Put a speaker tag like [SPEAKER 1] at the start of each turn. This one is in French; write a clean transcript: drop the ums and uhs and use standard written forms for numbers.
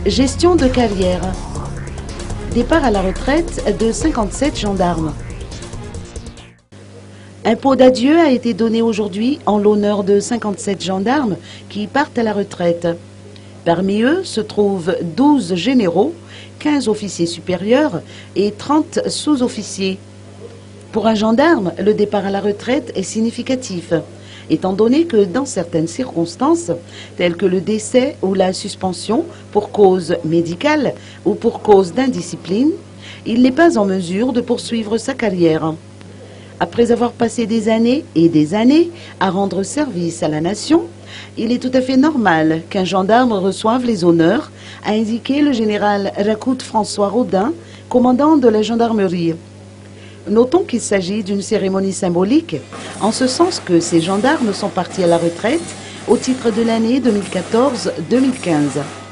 [SPEAKER 1] Gestion de carrière. Départ à la retraite de 57 gendarmes. Un pot d'adieu a été donné aujourd'hui en l'honneur de 57 gendarmes qui partent à la retraite. Parmi eux se trouvent 12 généraux, 15 officiers supérieurs et 30 sous-officiers. Pour un gendarme, le départ à la retraite est significatif, étant donné que dans certaines circonstances, telles que le décès ou la suspension pour cause médicale ou pour cause d'indiscipline, il n'est pas en mesure de poursuivre sa carrière. Après avoir passé des années et des années à rendre service à la nation, il est tout à fait normal qu'un gendarme reçoive les honneurs, a indiqué le général Rakout François Rodin, commandant de la gendarmerie. Notons qu'il s'agit d'une cérémonie symbolique, en ce sens que ces gendarmes sont partis à la retraite au titre de l'année 2014-2015.